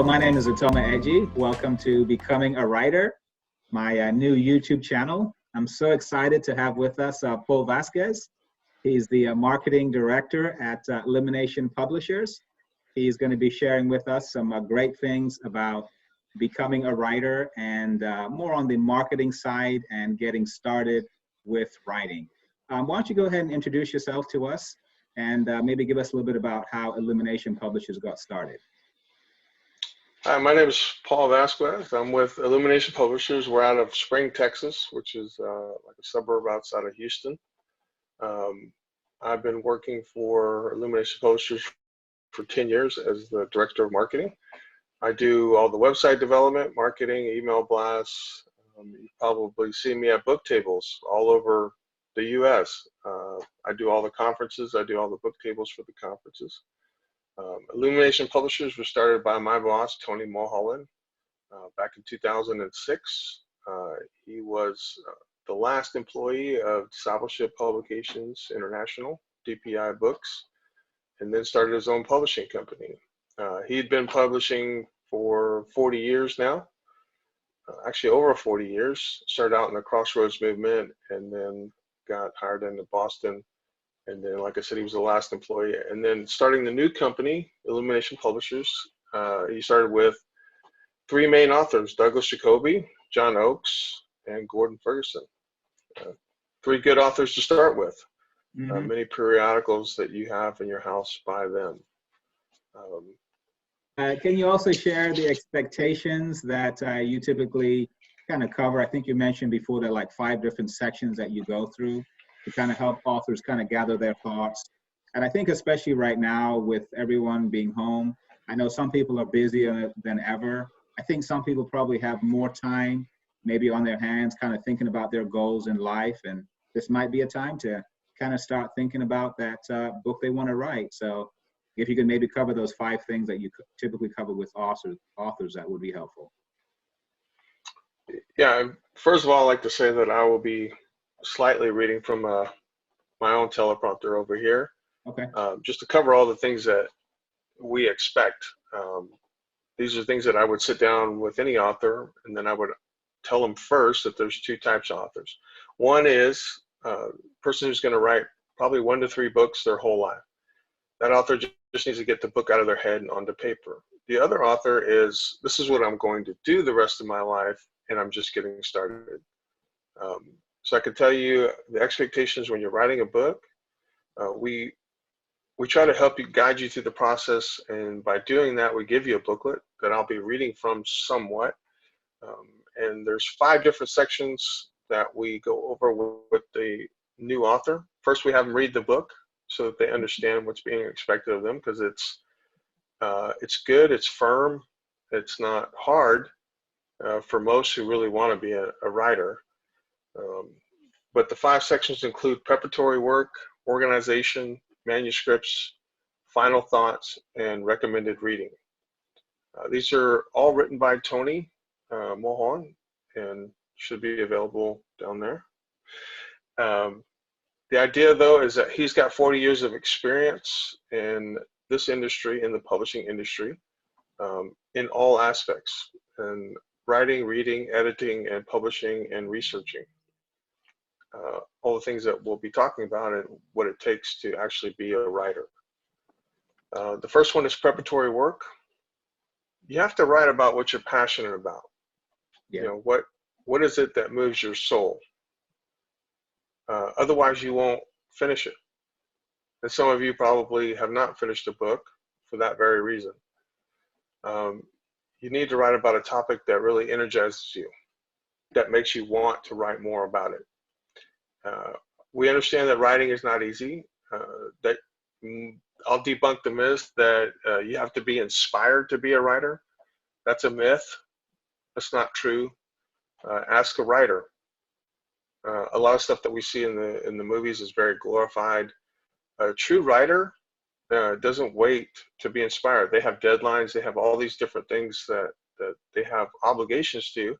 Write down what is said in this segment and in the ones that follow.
Hello, my name is Utoma Eji. Welcome to Becoming a Writer, my new YouTube channel. I'm so excited to have with us Paul Vasquez. He's the marketing director at Elimination Publishers. He's going to be sharing with us some great things about becoming a writer and more on the marketing side and getting started with writing. Why don't you go ahead and introduce yourself to us and maybe give us a little bit about how Elimination Publishers got started. Hi, my name is Paul Vasquez. I'm with Elimination Publishers. We're out of Spring, Texas, which is like a suburb outside of Houston. I've been working for Elimination Publishers for 10 years as the Director of Marketing. I do all the website development, marketing, email blasts. You've probably seen me at book tables all over the US. I do all the conferences. I do all the book tables for the conferences. Illumination Publishers was started by my boss, Tony Mulholland, back in 2006. He was the last employee of Discipleship Publications International, DPI Books, and then started his own publishing company. He'd been publishing for 40 years now, actually over 40 years. Started out in the Crossroads movement and then got hired into Boston. And then, like I said, he was the last employee. And then starting the new company, Illumination Publishers, he started with three main authors, Douglas Jacoby, John Oakes, and Gordon Ferguson. Three good authors to start with. Many periodicals that you have in your house by them. Can you also share the expectations that you typically kind of cover? I think you mentioned before there are like 5 different sections that you go through to kind of help authors kind of gather their thoughts. And I think especially right now with everyone being home, I know some people are busier than ever. I think some people probably have more time maybe on their hands kind of thinking about their goals in life. And this might be a time to kind of start thinking about that book they want to write. So if you could maybe cover those 5 things that you typically cover with authors, that would be helpful. Yeah, first of all, I'd like to say that I will be slightly reading from my own teleprompter over here. Okay. Just to cover all the things that we expect. These are things that I would sit down with any author, and then I would tell them first that there's 2 types of authors. One is a person who's going to write probably 1 to 3 books their whole life. That author just needs to get the book out of their head and onto paper. The other author is, this is what I'm going to do the rest of my life, and I'm just getting started. So I can tell you the expectations when you're writing a book. We try to help you, guide you through the process, and by doing that, we give you a booklet that I'll be reading from somewhat. And there's 5 different sections that we go over with the new author. First, we have them read the book so that they understand what's being expected of them, because it's good, it's firm, it's not hard for most who really want to be a writer. But the 5 sections include preparatory work, organization, manuscripts, final thoughts, and recommended reading. These are all written by Tony Mulholland and should be available down there. The idea, though, is that he's got 40 years of experience in this industry, in the publishing industry, in all aspects, and writing, reading, editing, and publishing, and researching. All the things that we'll be talking about and what it takes to actually be a writer. The first one is preparatory work. You have to write about what you're passionate about. Yeah. You know, what is it that moves your soul? Otherwise, you won't finish it. And some of you probably have not finished a book for that very reason. You need to write about a topic that really energizes you, that makes you want to write more about it. We understand that writing is not easy. I'll debunk the myth that you have to be inspired to be a writer. That's a myth. That's not true. Ask a writer. A lot of stuff that we see in the movies is very glorified. A true writer doesn't wait to be inspired. They have deadlines. They have all these different things that they have obligations to.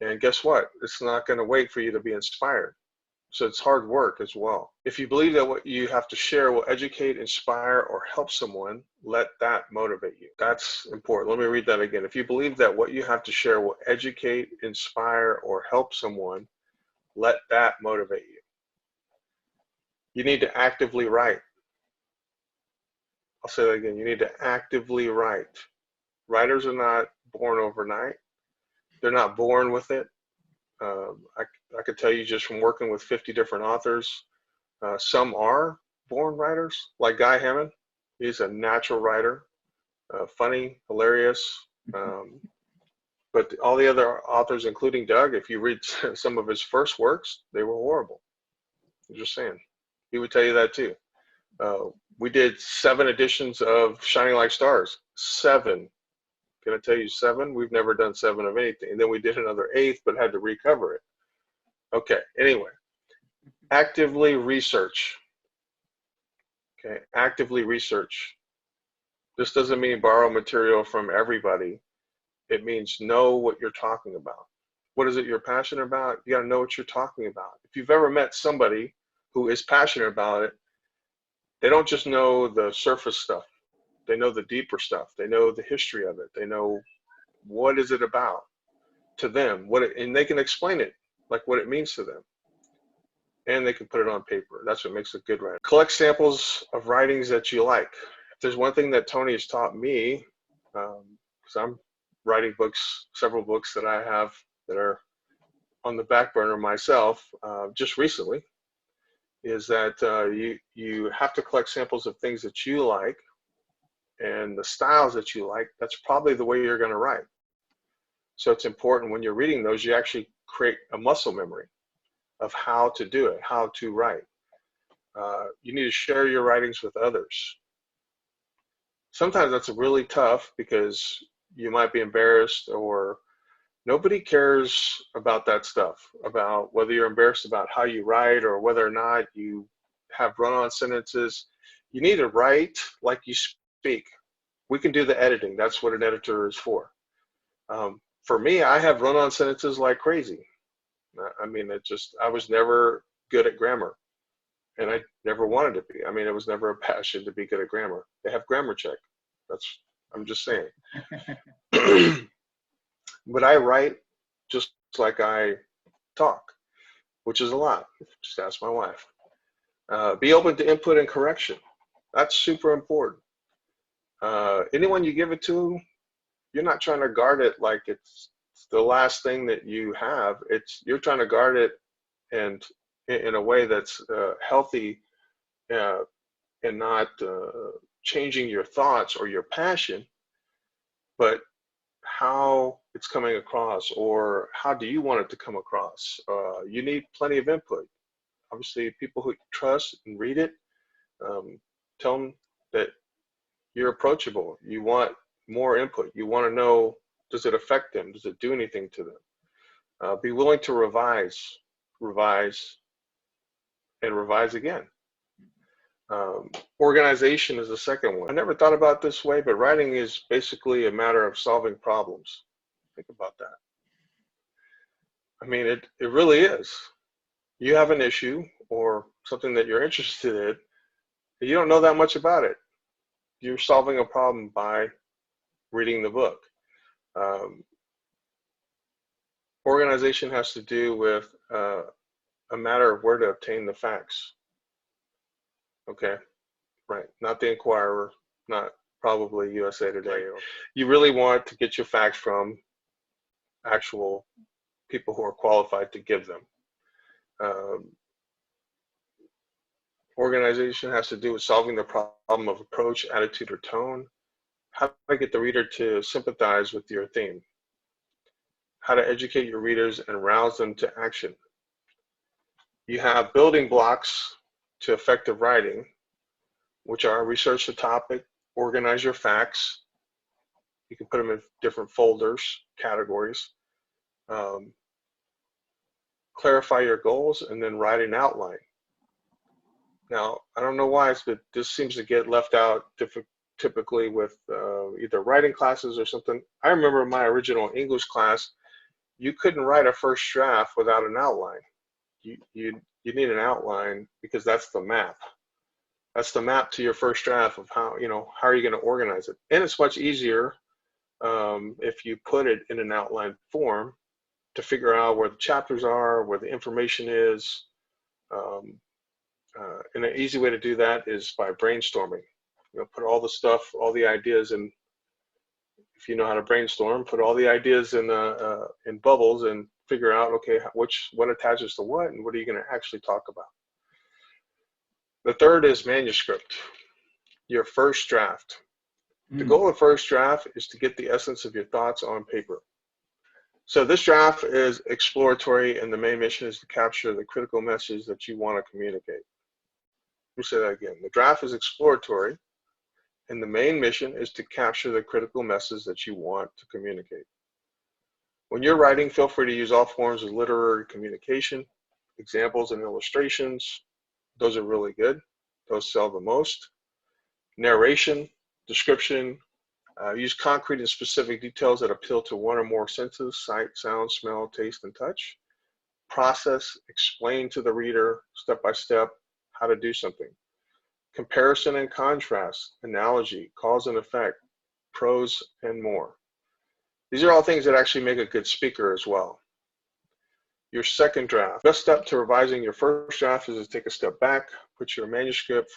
And guess what? It's not going to wait for you to be inspired. So it's hard work as well. If you believe that what you have to share will educate, inspire, or help someone, let that motivate you. That's important. Let me read that again. If you believe that what you have to share will educate, inspire, or help someone, let that motivate you. You need to actively write. I'll say that again. You need to actively write. Writers are not born overnight. They're not born with it. I could tell you just from working with 50 different authors, some are born writers, like Guy Hammond. He's a natural writer, funny, hilarious. But all the other authors, including Doug, if you read some of his first works, they were horrible. I'm just saying. He would tell you that too. We did 7 editions of Shining Like Stars. 7. Can I tell you 7? We've never done 7 of anything. And then we did another 8th, but had to recover it. Okay, anyway. Actively research. Okay, actively research. This doesn't mean borrow material from everybody. It means know what you're talking about. What is it you're passionate about? You got to know what you're talking about. If you've ever met somebody who is passionate about it, they don't just know the surface stuff. They know the deeper stuff. They know the history of it. They know what is it about to them, and they can explain it, like what it means to them. And they can put it on paper. That's what makes a good writer. Collect samples of writings that you like. If there's one thing that Tony has taught me, because I'm writing books, several books that I have that are on the back burner myself, just recently, is that you have to collect samples of things that you like and the styles that you like. That's probably the way you're going to write. So it's important when you're reading those, you actually create a muscle memory of how to do it, how to write. You need to share your writings with others. Sometimes that's really tough because you might be embarrassed, or nobody cares about that stuff, about whether you're embarrassed about how you write or whether or not you have run-on sentences. You need to write like you speak. We can do the editing. That's what an editor is for. For me, I have run-on sentences like crazy. I mean, I was never good at grammar, and I never wanted to be. I mean, it was never a passion to be good at grammar. They have grammar check. I'm just saying. But I write just like I talk, which is a lot. Just ask my wife. Be open to input and correction. That's super important. Anyone you give it to, you're not trying to guard it like it's the last thing that you have. You're trying to guard it and in a way that's healthy and not changing your thoughts or your passion, but how it's coming across, or how do you want it to come across. You need plenty of input. Obviously, people who trust and read it, tell them that you're approachable. You want more input. You want to know, does it affect them? Does it do anything to them? Be willing to revise, and revise again. Organization is the second one. I never thought about it this way, but writing is basically a matter of solving problems. Think about that. I mean, it really is. You have an issue or something that you're interested in, you don't know that much about it. You're solving a problem by reading the book. Organization has to do with a matter of where to obtain the facts. Okay, right, not the Inquirer, not probably USA Today. You really want to get your facts from actual people who are qualified to give them. Organization has to do with solving the problem of approach, attitude, or tone. How to get the reader to sympathize with your theme. How to educate your readers and rouse them to action. You have building blocks to effective writing, which are research the topic, organize your facts. You can put them in different folders, categories. Clarify your goals, and then write an outline. Now, I don't know why, but this seems to get left out typically with either writing classes or something. I remember in my original English class, you couldn't write a first draft without an outline. you need an outline, because that's the map. That's the map to your first draft of how, how are you going to organize it. And it's much easier if you put it in an outline form to figure out where the chapters are, where the information is. And an easy way to do that is by brainstorming. Put all the stuff, all the ideas in. If you know how to brainstorm, put all the ideas in bubbles and figure out, okay, what attaches to what, and what are you going to actually talk about. The third is manuscript, your first draft. The goal of first draft is to get the essence of your thoughts on paper. So this draft is exploratory, and the main mission is to capture the critical message that you want to communicate. Let me say that again. The draft is exploratory, and the main mission is to capture the critical message that you want to communicate. When you're writing, feel free to use all forms of literary communication, examples and illustrations. Those are really good. Those sell the most. Narration, description, use concrete and specific details that appeal to one or more senses: sight, sound, smell, taste, and touch. Process, explain to the reader step by step how to do something. Comparison and contrast, analogy, cause and effect, prose, and more. These are all things that actually make a good speaker as well. Your second draft. Best step to revising your first draft is to take a step back, put your manuscript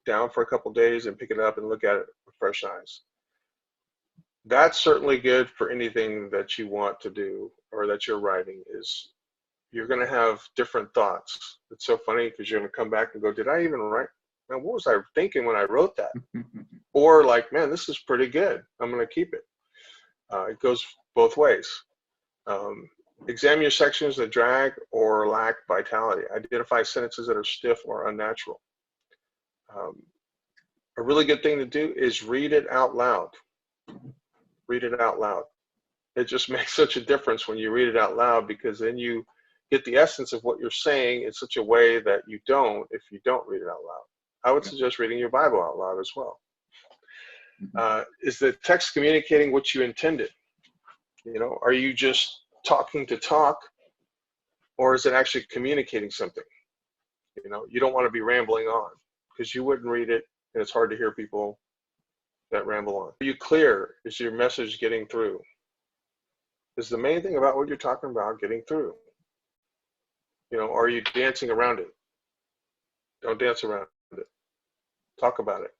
down for a couple days, and pick it up and look at it with fresh eyes. That's certainly good for anything that you want to do or that you're writing. Is you're going to have different thoughts. It's so funny because you're going to come back and go, did I even write? Man, what was I thinking when I wrote that? Or like, man, this is pretty good. I'm going to keep it. It goes both ways. Examine your sections that drag or lack vitality. Identify sentences that are stiff or unnatural. A really good thing to do is read it out loud. Read it out loud. It just makes such a difference when you read it out loud, because then you get the essence of what you're saying in such a way that you don't if you don't read it out loud. I would suggest reading your Bible out loud as well. Is the text communicating what you intended? Are you just talking to talk, or is it actually communicating something? You don't want to be rambling on, because you wouldn't read it, and it's hard to hear people that ramble on. Are you clear? Is your message getting through? Is the main thing about what you're talking about getting through? Are you dancing around it? Don't dance around it. Talk about it.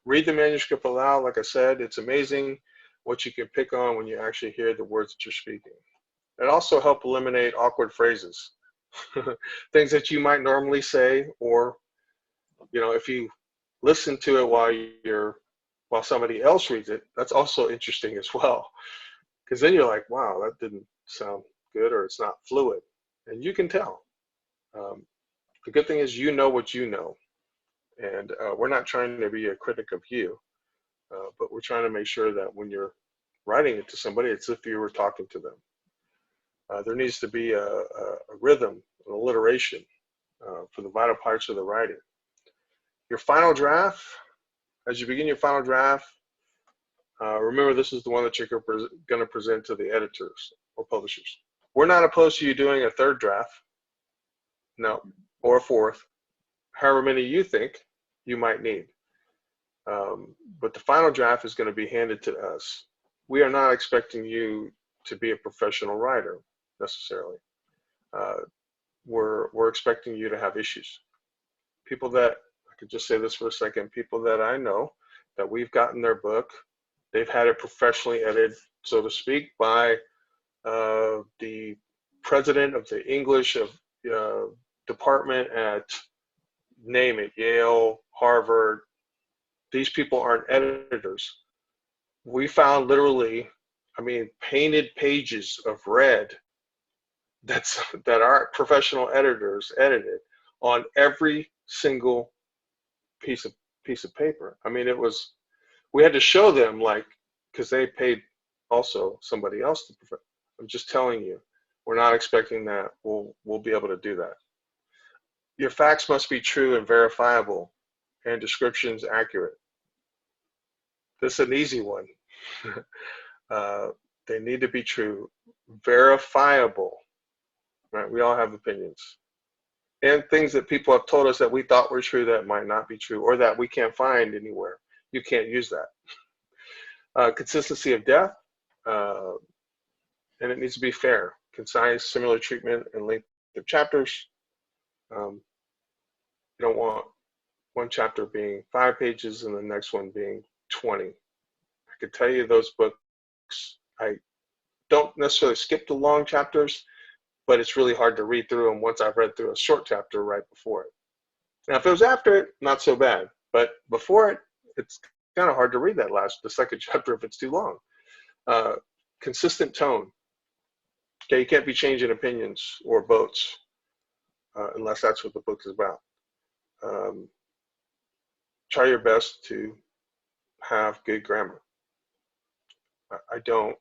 Read the manuscript aloud. Like I said, it's amazing what you can pick on when you actually hear the words that you're speaking. It also helps eliminate awkward phrases, things that you might normally say, or if you listen to it while somebody else reads it, that's also interesting as well, because then you're like, wow, that didn't sound good, or it's not fluid, and you can tell. The good thing is you know what you know, and we're not trying to be a critic of you, but we're trying to make sure that when you're writing it to somebody, it's as if you were talking to them. There needs to be a rhythm, an alliteration for the vital parts of the writing. Your final draft, as you begin your final draft, remember this is the one that you're going to present to the editors or publishers. We're not opposed to you doing a third draft, no, or a fourth, however many you think you might need. But the final draft is going to be handed to us. We are not expecting you to be a professional writer necessarily. We're expecting you to have issues. People that, I could just say this for a second, people that I know that we've gotten their book, they've had it professionally edited, so to speak, by the president of the English department at, name it, Yale, Harvard. These people aren't editors. We found literally, painted pages of red that our professional editors edited on every single piece of paper. We had to show them, because they paid also somebody else to perfect. I'm just telling you, we're not expecting that. We'll be able to do that. Your facts must be true and verifiable, and descriptions accurate. This is an easy one. They need to be true, verifiable. right? We all have opinions. And things that people have told us that we thought were true that might not be true, or that we can't find anywhere. You can't use that. Consistency of depth, and it needs to be fair, concise, similar treatment, and length of chapters. You don't want one chapter being 5 pages and the next one being 20. I could tell you those books, I don't necessarily skip the long chapters, but it's really hard to read through them once I've read through a short chapter right before it. Now, if it was after it, not so bad, but before it, it's kind of hard to read the second chapter if it's too long. Consistent tone. Okay, you can't be changing opinions or boats unless that's what the book is about. Try your best to have good grammar. I don't.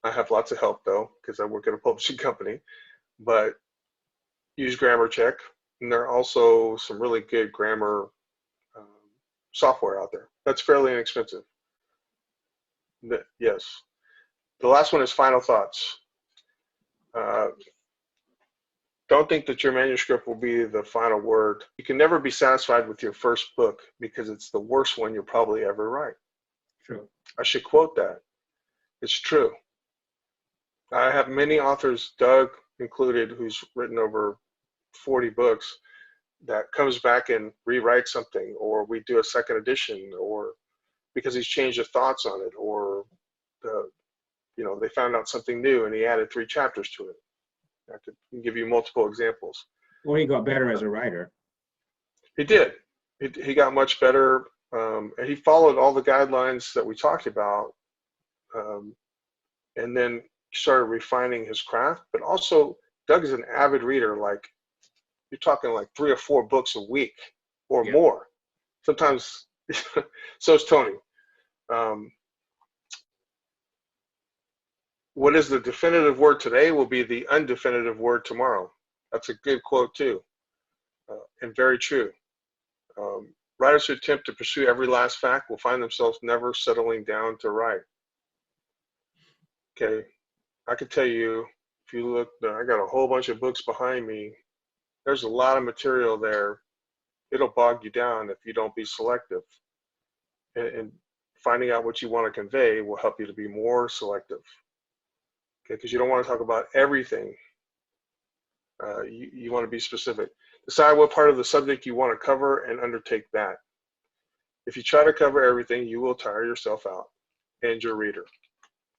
I have lots of help though, because I work at a publishing company, but use Grammar Check. And there are also some really good grammar software out there. That's fairly inexpensive. Yes. The last one is final thoughts. Don't think that your manuscript will be the final word. You can never be satisfied with your first book because it's the worst one you'll probably ever write. True. I should quote that. It's true. I have many authors, Doug included, who's written over 40 books, that comes back and rewrites something, or we do a second edition, or because he's changed his thoughts on it, or they found out something new and he added 3 chapters to it. I could give you multiple examples. Or he got better as a writer. He did. He got much better, and he followed all the guidelines that we talked about, and then started refining his craft. But also, Doug is an avid reader. Like, you're talking like 3 or 4 books a week or more. Sometimes, so is Tony. What is the definitive word today will be the undefinitive word tomorrow. That's a good quote too, and very true. Writers who attempt to pursue every last fact will find themselves never settling down to write. Okay, I could tell you, if you look, I got a whole bunch of books behind me. There's a lot of material there. It'll bog you down if you don't be selective. And finding out what you want to convey will help you to be more selective. Okay, because you don't want to talk about everything. You want to be specific. Decide what part of the subject you want to cover and undertake that. If you try to cover everything, you will tire yourself out and your reader.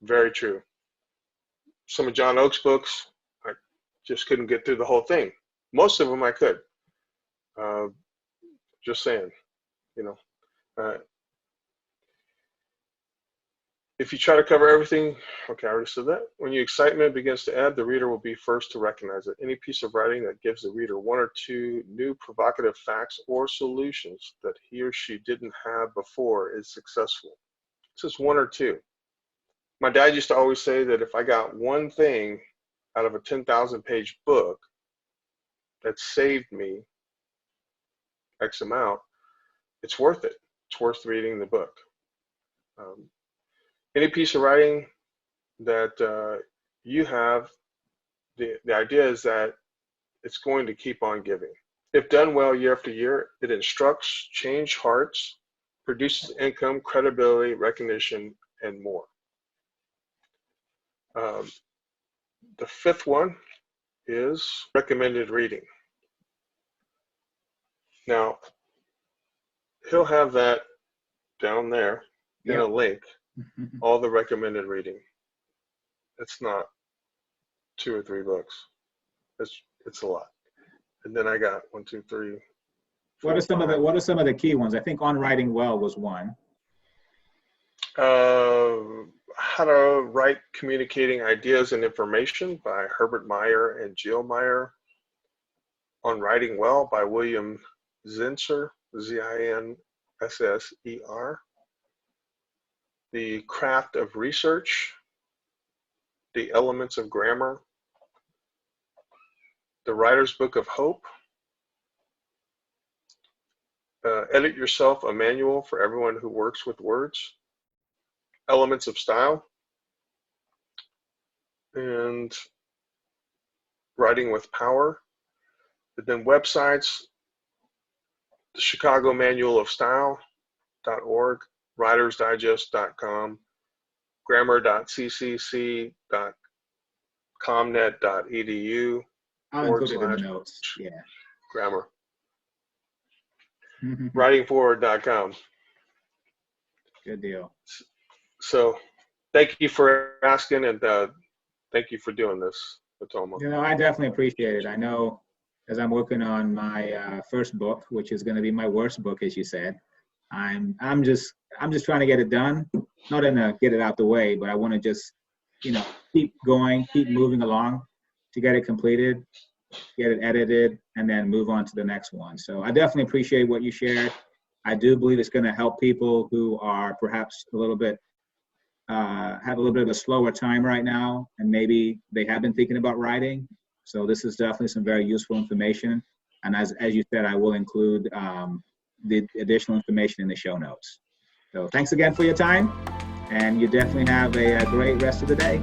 Very true. Some of John Oakes' books, I just couldn't get through the whole thing. Most of them I could. Just saying, if you try to cover everything, okay, I already said that. When your excitement begins to ebb, the reader will be first to recognize it. Any piece of writing that gives the reader 1 or 2 new provocative facts or solutions that he or she didn't have before is successful. It's just 1 or 2. My dad used to always say that if I got one thing out of a 10,000-page book that saved me X amount, it's worth it. It's worth reading the book. Any piece of writing that you have, the idea is that it's going to keep on giving. If done well year after year, it instructs, changes hearts, produces income, credibility, recognition, and more. The 5th one is recommended reading. Now, he'll have that down there in a link. All the recommended reading. It's not 2 or 3 books. It's a lot. And then I got 1, 2, 3. 4, What are some of the key ones? I think On Writing Well was one. How to Write Communicating Ideas and Information by Herbert Meyer and Jill Meyer. On Writing Well by William Zinsser, Zinsser. The Craft of Research, The Elements of Grammar, The Writer's Book of Hope, Edit Yourself, a Manual for Everyone Who Works with Words, Elements of Style, and Writing with Power. And then websites, the Chicago Manual of Style.org, writersdigest.com, grammar.ccc.comnet.edu I'll include it in the notes. Yeah. grammar. Writingforward.com. Good deal. So thank you for asking, and thank you for doing this, Matoma. You know, I definitely appreciate it. I know as I'm working on my first book, which is going to be my worst book, as you said, I'm just trying to get it done. Not in a get it out the way, but I want to just, you know, keep going, keep moving along to get it completed, get it edited, and then move on to the next one. So I definitely appreciate what you shared. I do believe it's going to help people who are perhaps a little bit have a little bit of a slower time right now, and maybe they have been thinking about writing. So this is definitely some very useful information. And as you said, I will include the additional information in the show notes. So thanks again for your time, and you definitely have a great rest of the day.